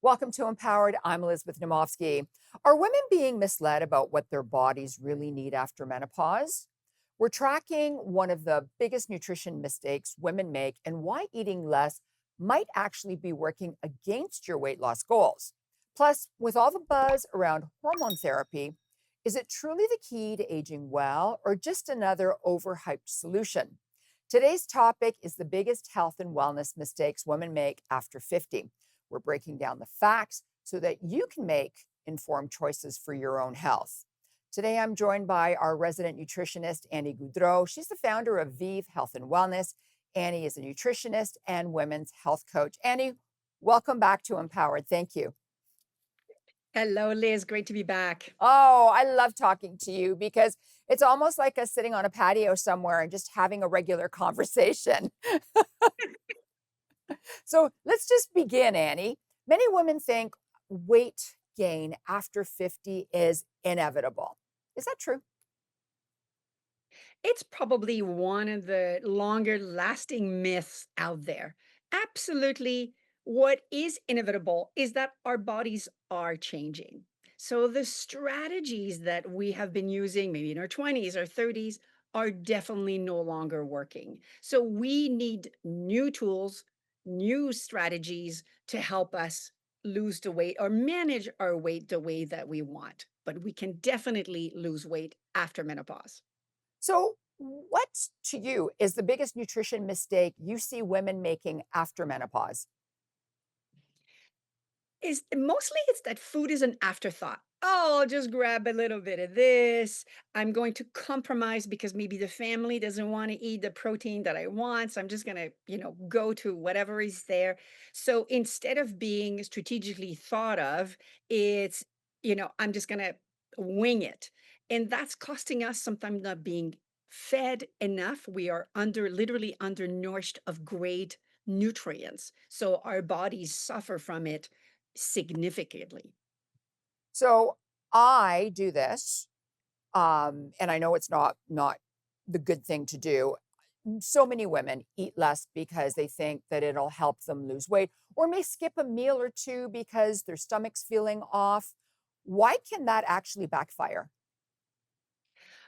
Welcome to Empowered. I'm Elizabeth Naumovski. Are women being misled about what their bodies really need after menopause? We're tracking one of the biggest nutrition mistakes women make and why eating less might actually be working against your weight loss goals. Plus, with all the buzz around hormone therapy, is it truly the key to aging well or just another overhyped solution? Today's topic is the biggest health and wellness mistakes women make after 50. We're breaking down the facts so that you can make informed choices for your own health. Today, I'm joined by our resident nutritionist, Annie Gaudreault. She's the founder of Veev Health and Wellness. Annie is a nutritionist and women's health coach. Annie, welcome back to Empowered. Thank you. Hello, Liz. Great to be back. Oh, I love talking to you because it's almost like us sitting on a patio somewhere and just having a regular conversation. So let's just begin, Annie. Many women think weight gain after 50 is inevitable. Is that true? It's probably one of the longer lasting myths out there. Absolutely. What is inevitable is that our bodies are changing. So the strategies that we have been using, maybe in our 20s or 30s, are definitely no longer working. So we need new tools, new strategies to help us lose the weight or manage our weight the way that we want. But we can definitely lose weight after menopause. So, what to you is the biggest nutrition mistake you see women making after menopause? Is mostly it's that food is an afterthought. "Oh, I'll just grab a little bit of this. I'm going to compromise because maybe the family doesn't wanna eat the protein that I want, so I'm just gonna, go to whatever is there." So instead of being strategically thought of, it's, I'm just gonna wing it, and that's costing us sometimes not being fed enough. We are literally undernourished of great nutrients, so our bodies suffer from it significantly. So, I do this, and I know it's not the good thing to do. So many women eat less because they think that it'll help them lose weight, or may skip a meal or two because their stomach's feeling off. Why can that actually backfire?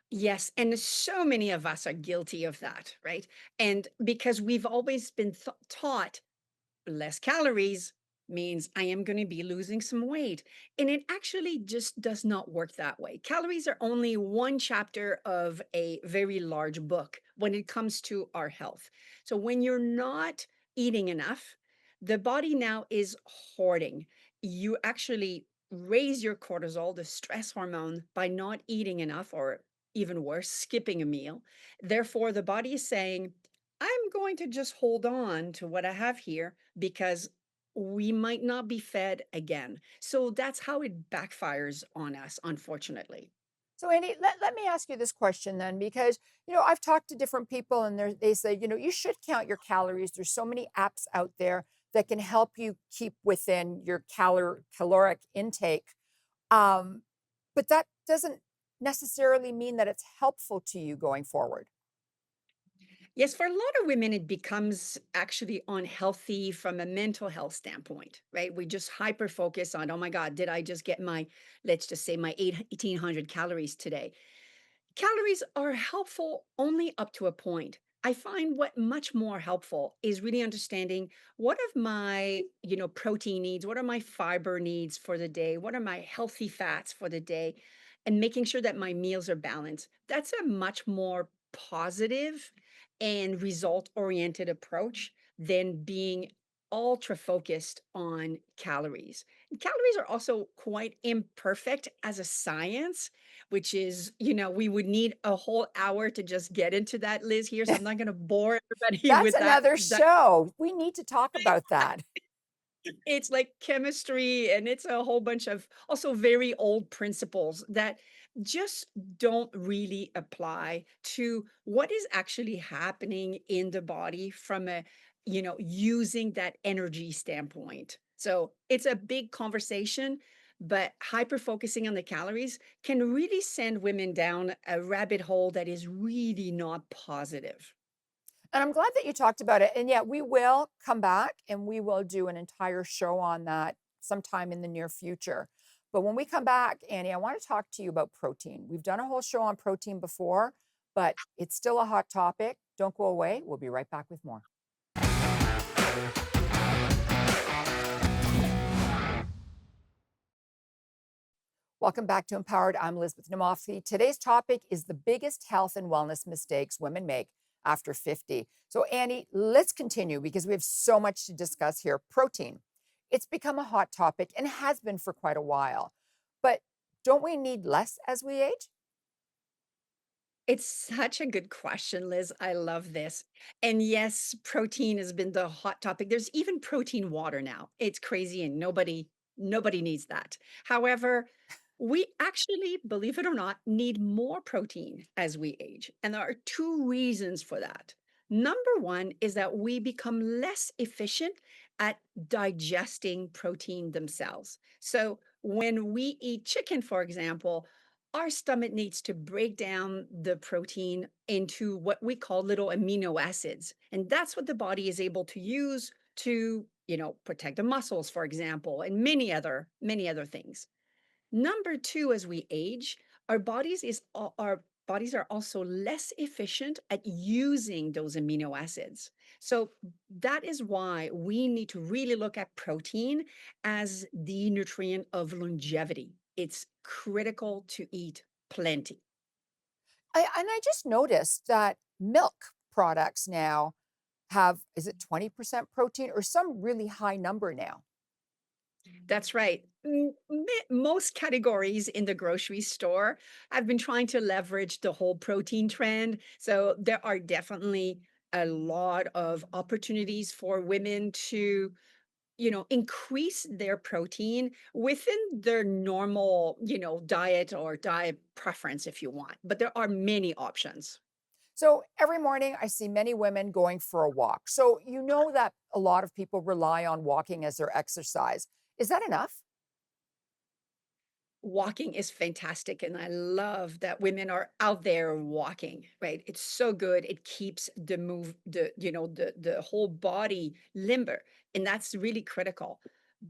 Yes, and so many of us are guilty of that, right? And because we've always been taught less calories means I am going to be losing some weight. And it actually just does not work that way. Calories are only one chapter of a very large book when it comes to our health. So when you're not eating enough, the body now is hoarding. You actually raise your cortisol, the stress hormone, by not eating enough, or even worse, skipping a meal. Therefore, the body is saying, I'm going to just hold on to what I have here because we might not be fed again. So that's how it backfires on us, unfortunately. So, Andy, let me ask you this question then, because I've talked to different people, and they say you should count your calories. There's so many apps out there that can help you keep within your caloric intake, um, but that doesn't necessarily mean that it's helpful to you going forward. Yes, for a lot of women, it becomes actually unhealthy from a mental health standpoint, right? We just hyper focus on, oh my God, did I just get my, let's just say, my 1,800 calories today? Calories are helpful only up to a point. I find what much more helpful is really understanding what of my, protein needs, what are my fiber needs for the day, what are my healthy fats for the day, and making sure that my meals are balanced. That's a much more positive and result oriented approach than being ultra focused on calories. And calories are also quite imperfect as a science, which is, we would need a whole hour to just get into that, Liz, here. So I'm not going to bore everybody That's with that. another show. We need to talk about that. It's like chemistry, and it's a whole bunch of also very old principles that just don't really apply to what is actually happening in the body from a, using that energy standpoint. So it's a big conversation, but hyper focusing on the calories can really send women down a rabbit hole that is really not positive. And I'm glad that you talked about it. And yeah, we will come back and we will do an entire show on that sometime in the near future. But when we come back, Annie, I want to talk to you about protein. We've done a whole show on protein before, but it's still a hot topic. Don't go away. We'll be right back with more. Welcome back to Empowered. I'm Elizabeth Naumovski. Today's topic is the biggest health and wellness mistakes women make after 50. So, Annie, let's continue because we have so much to discuss here. Protein. It's become a hot topic and has been for quite a while. But don't we need less as we age? It's such a good question, Liz. I love this. And yes, protein has been the hot topic. There's even protein water now. It's crazy and nobody needs that. However, we actually, believe it or not, need more protein as we age. And there are two reasons for that. Number one is that we become less efficient at digesting protein themselves. So when we eat chicken, for example, our stomach needs to break down the protein into what we call little amino acids. And that's what the body is able to use to, protect the muscles, for example, and many other things. Number two, as we age, our bodies are also less efficient at using those amino acids. So that is why we need to really look at protein as the nutrient of longevity. It's critical to eat plenty. I just noticed that milk products now have, is it 20% protein or some really high number now? That's right. Most categories in the grocery store have been trying to leverage the whole protein trend. So there are definitely a lot of opportunities for women to, increase their protein within their normal, diet or diet preference if you want. But there are many options. So every morning I see many women going for a walk. So you know that a lot of people rely on walking as their exercise. Is that enough? Walking is fantastic, and I love that women are out there walking, right? It's so good. It keeps the whole body limber, and that's really critical.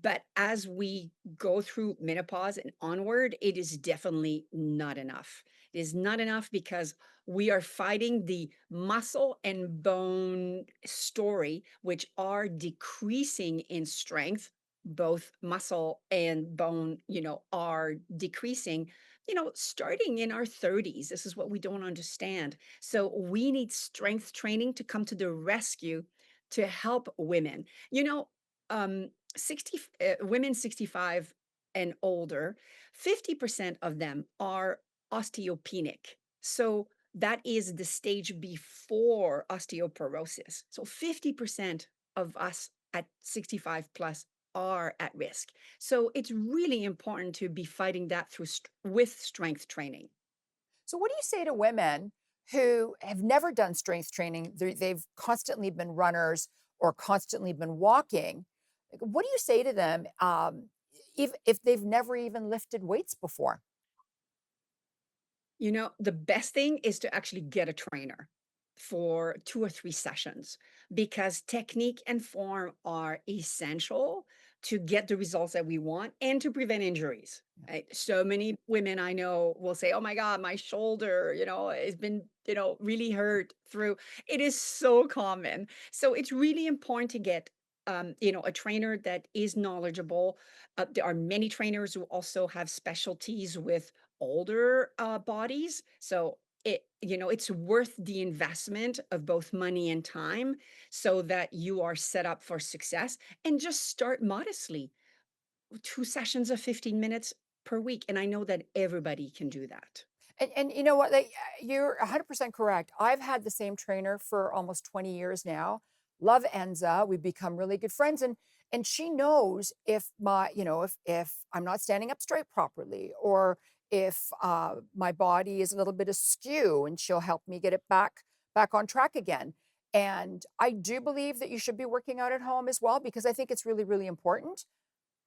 But as we go through menopause and onward, it is definitely not enough. It is not enough because we are fighting the muscle and bone story, which are decreasing in strength. Both muscle and bone, are decreasing, starting in our 30s. This is what we don't understand. So we need strength training to come to the rescue to help women. 60 women 65 and older, 50% of them are osteopenic. So that is the stage before osteoporosis. So 50% of us at 65 plus are at risk. So it's really important to be fighting that with strength training. So what do you say to women who have never done strength training? They've constantly been runners or constantly been walking. Like, what do you say to them if they've never even lifted weights before? The best thing is to actually get a trainer for 2 or 3 sessions because technique and form are essential to get the results that we want and to prevent injuries. Right? So many women I know will say, "Oh my God, my shoulder, has been, really hurt through." It is so common. So it's really important to get a trainer that is knowledgeable. There are many trainers who also have specialties with older bodies. So it's worth the investment of both money and time so that you are set up for success and just start modestly. 2 sessions of 15 minutes per week. And I know that everybody can do that. And you know what? Like, you're 100% correct. I've had the same trainer for almost 20 years now. Love Enza. We've become really good friends. And she knows if if I'm not standing up straight properly or if my body is a little bit askew, and she'll help me get it back on track again. And I do believe that you should be working out at home as well because I think it's really, really important.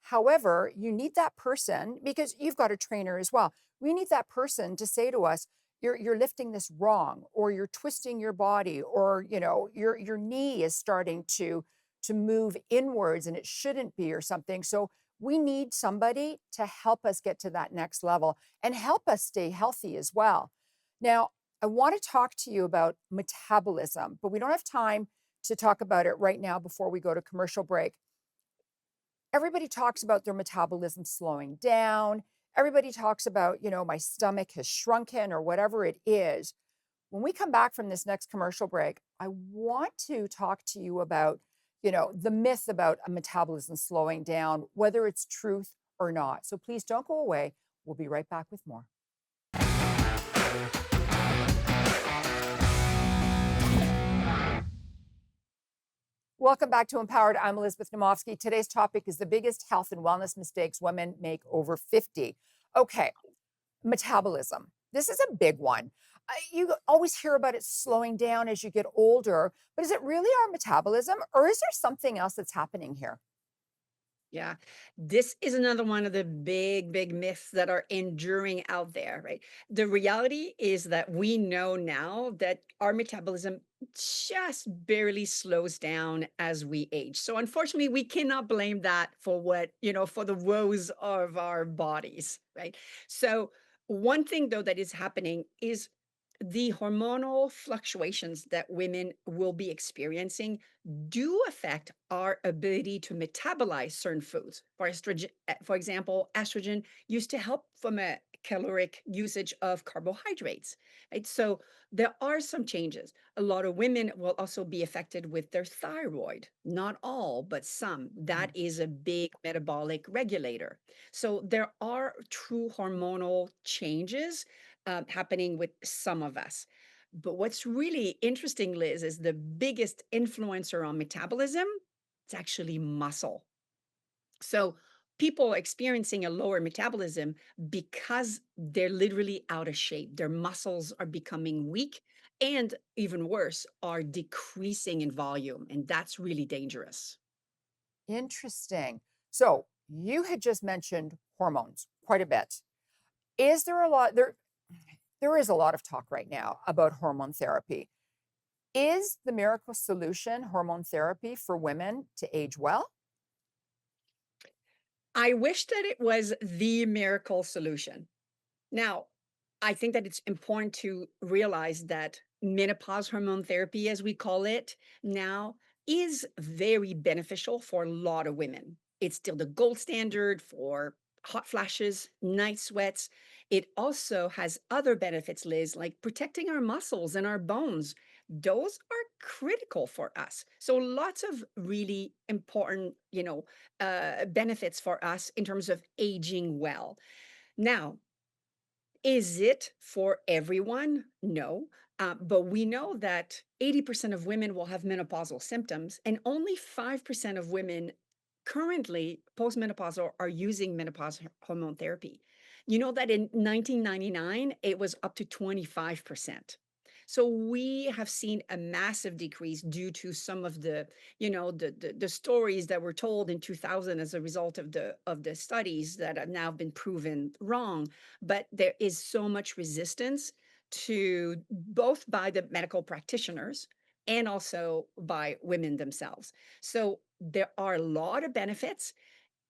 However, you need that person because you've got a trainer as well. We need that person to say to us, you're lifting this wrong, or you're twisting your body, or your knee is starting to move inwards and it shouldn't be, or something. So We need somebody to help us get to that next level and help us stay healthy as well. Now, I want to talk to you about metabolism, but we don't have time to talk about it right now before we go to commercial break. Everybody talks about their metabolism slowing down. Everybody talks about, my stomach has shrunken or whatever it is. When we come back from this next commercial break, I want to talk to you about, the myth about a metabolism slowing down, whether it's truth or not. So please don't go away. We'll be right back with more. Welcome back to Empowered. I'm Elizabeth Naumovski. Today's topic is the biggest health and wellness mistakes women make over 50. Okay, metabolism. This is a big one. You always hear about it slowing down as you get older, but is it really our metabolism or is there something else that's happening here? Yeah. This is another one of the big, big myths that are enduring out there, right? The reality is that we know now that our metabolism just barely slows down as we age. So unfortunately, we cannot blame that for for the woes of our bodies, right? So one thing though that is happening is the hormonal fluctuations that women will be experiencing do affect our ability to metabolize certain foods. For example, estrogen used to help from a caloric usage of carbohydrates, right? So there are some changes. A lot of women will also be affected with their thyroid. Not all, but some. That Mm. is a big metabolic regulator. So there are true hormonal changes happening with some of us. But what's really interesting, Liz, is the biggest influencer on metabolism, it's actually muscle. So people experiencing a lower metabolism because they're literally out of shape. Their muscles are becoming weak and even worse, are decreasing in volume. And that's really dangerous. Interesting. So you had just mentioned hormones quite a bit. Is there a lot there? There is a lot of talk right now about hormone therapy. Is the miracle solution hormone therapy for women to age well? I wish that it was the miracle solution. Now, I think that it's important to realize that menopause hormone therapy, as we call it now, is very beneficial for a lot of women. It's still the gold standard for hot flashes, night sweats. It also has other benefits, Liz, like protecting our muscles and our bones. Those are critical for us. So lots of really important, benefits for us in terms of aging well. Now, is it for everyone? No. But we know that 80% of women will have menopausal symptoms, and only 5% of women currently postmenopausal are using menopause hormone therapy. You know that in 1999, it was up to 25%. So we have seen a massive decrease due to some of the stories that were told in 2000 as a result of the studies that have now been proven wrong, but there is so much resistance to both by the medical practitioners and also by women themselves. So there are a lot of benefits.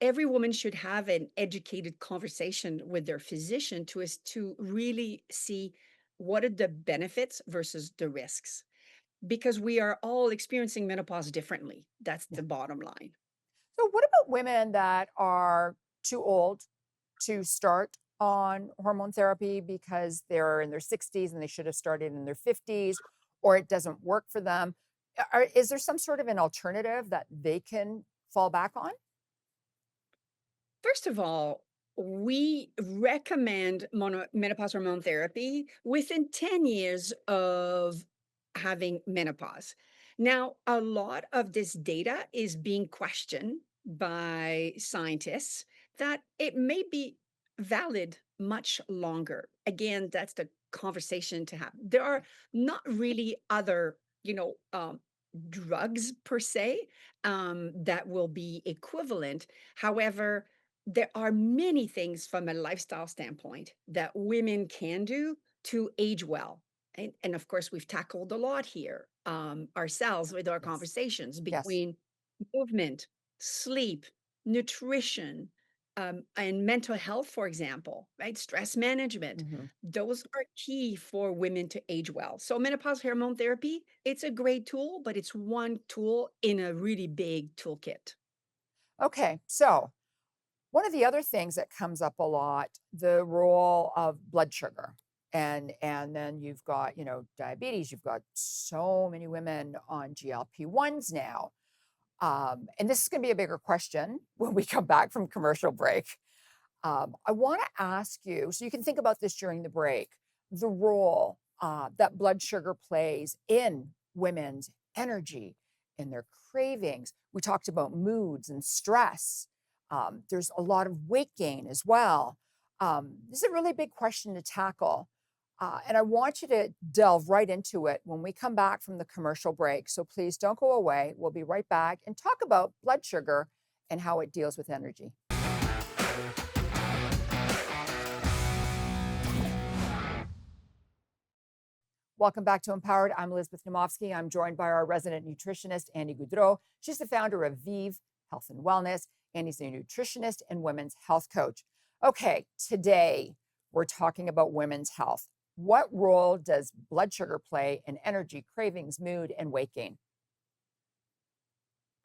Every woman should have an educated conversation with their physician to really see what are the benefits versus the risks, because we are all experiencing menopause differently. That's Yeah. the bottom line. So, what about women that are too old to start on hormone therapy because they're in their 60s and they should have started in their 50s, or it doesn't work for them? Is there some sort of an alternative that they can fall back on? First of all, we recommend menopause hormone therapy within 10 years of having menopause. Now, a lot of this data is being questioned by scientists that it may be valid much longer. Again, that's the conversation to have. There are not really other, drugs per se that will be equivalent. However, there are many things from a lifestyle standpoint that women can do to age well. And of course, we've tackled a lot here ourselves with our Yes. conversations Yes. between movement, sleep, nutrition. and mental health, for example, right? Stress management. Mhm. Those are key for women to age well. So menopause hormone therapy, it's a great tool, but it's one tool in a really big toolkit. Okay, so one of the other things that comes up a lot, the role of blood sugar. And then you've got, diabetes, you've got so many women on GLP-1s now. And this is going to be a bigger question when we come back from commercial break. I want to ask you, so you can think about this during the break, the role that blood sugar plays in women's energy, in their cravings. We talked about moods and stress. There's a lot of weight gain as well. This is a really big question to tackle. And I want you to delve right into it when we come back from the commercial break. So please don't go away. We'll be right back and talk about blood sugar and how it deals with energy. Welcome back to Empowered. I'm Elizabeth Naumovski. I'm joined by our resident nutritionist, Annie Gaudreault. She's the founder of Veev Health and Wellness. Annie's a nutritionist and women's health coach. Okay, today we're talking about women's health. What role does blood sugar play in energy, cravings, mood, and weight gain?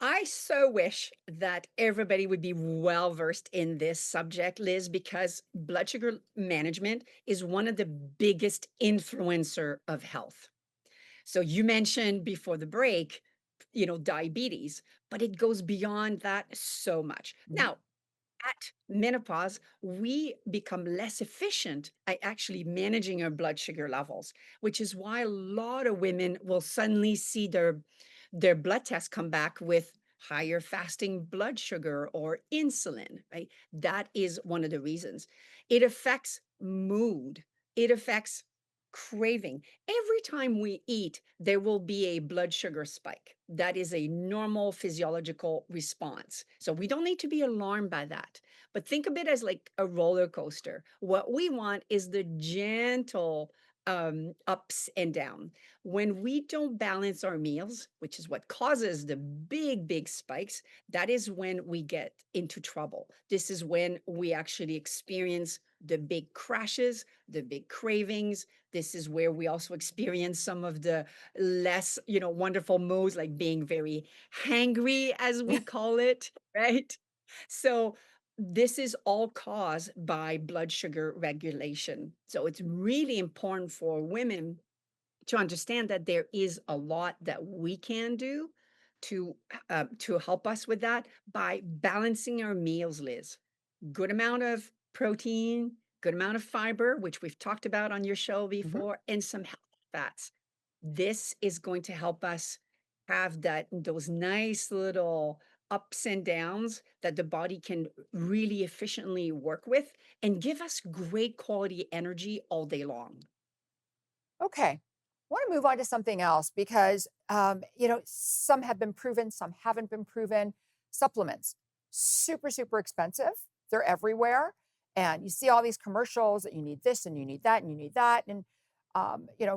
I so wish that everybody would be well versed in this subject, Liz, because blood sugar management is one of the biggest influencer of health. So you mentioned before the break, diabetes, but it goes beyond that so much. Mhm. Now, at menopause, we become less efficient at actually managing our blood sugar levels, which is why a lot of women will suddenly see their blood tests come back with higher fasting blood sugar or insulin, right? That is one of the reasons. It affects mood. It affects craving. Every time we eat, there will be a blood sugar spike. That is a normal physiological response. So we don't need to be alarmed by that. But think of it as like a roller coaster. What we want is the gentle ups and down. When we don't balance our meals, which is what causes the big spikes, that is when we get into trouble. This is when we actually experience the big crashes, the big cravings. This is where we also experience some of the less, wonderful moods, like being very hangry, as we call it, right? So this is all caused by blood sugar regulation. So it's really important for women to understand that there is a lot that we can do to help us with that by balancing our meals, Liz. Good amount of protein, good amount of fiber, which we've talked about on your show Mhm. before, and some healthy fats. This is going to help us have those nice little ups and downs that the body can really efficiently work with and give us great quality energy all day long. Okay. I want to move on to something else because, some have been proven, some haven't been proven. Supplements, super, super expensive. They're everywhere. And you see all these commercials that you need this and you need that and you need that. And,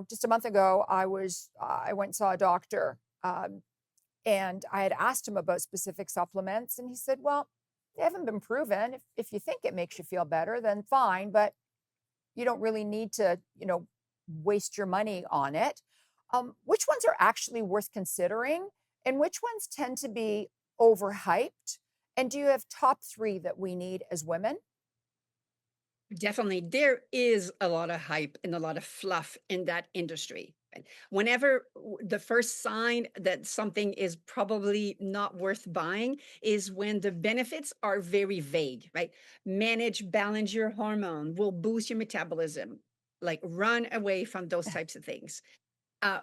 just a month ago, I went and saw a doctor and I had asked him about specific supplements. And he said, well, they haven't been proven. If you think it makes you feel better, then fine. But you don't really need to, waste your money on it. Which ones are actually worth considering and which ones tend to be overhyped? And do you have top three that we need as women? Definitely, there is a lot of hype and a lot of fluff in that industry. Right? Whenever the first sign that something is probably not worth buying is when the benefits are very vague, right? Manage, balance your hormone, will boost your metabolism. Like run away from those types of things.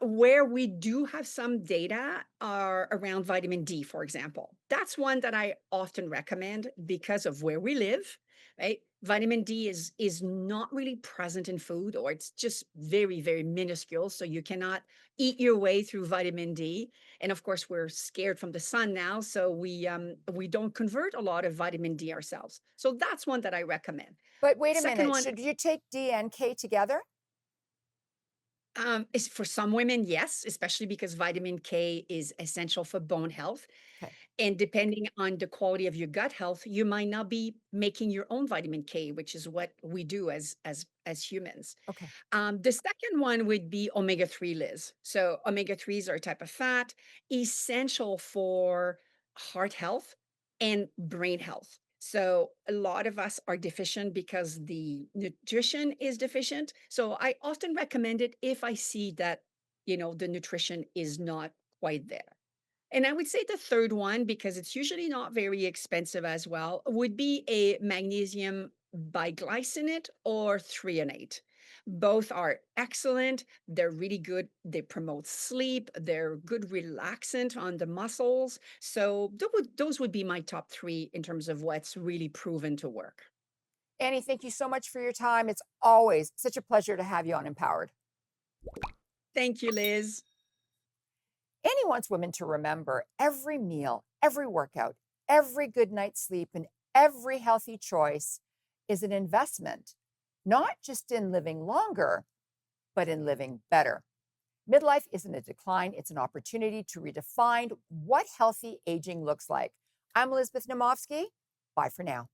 Where we do have some data are around vitamin D, for example. That's one that I often recommend because of where we live, right? Vitamin D is not really present in food, or it's just very minuscule. So you cannot eat your way through vitamin D. And of course, we're scared from the sun now, so we don't convert a lot of vitamin D ourselves. So that's one that I recommend. But wait a Second minute, one, should you take D and K together? is for some women, yes, especially because vitamin K is essential for bone health. Okay. And depending on the quality of your gut health, you might not be making your own vitamin K, which is what we do as humans. Okay. The second one would be omega-3, Liz. So omega-3s are a type of fat essential for heart health and brain health. So a lot of us are deficient because the nutrition is deficient. So I often recommend it if I see that, the nutrition is not quite there. And I would say the third one, because it's usually not very expensive as well, would be a magnesium biglycinate or threonate. Both are excellent. They're really good. They promote sleep. They're good relaxant on the muscles. So those would be my top three in terms of what's really proven to work. Annie, thank you so much for your time. It's always such a pleasure to have you on Empowered. Thank you, Liz. Annie wants women to remember every meal, every workout, every good night's sleep, and every healthy choice is an investment, not just in living longer, but in living better. Midlife isn't a decline, it's an opportunity to redefine what healthy aging looks like. I'm Elizabeth Naumovski. Bye for now.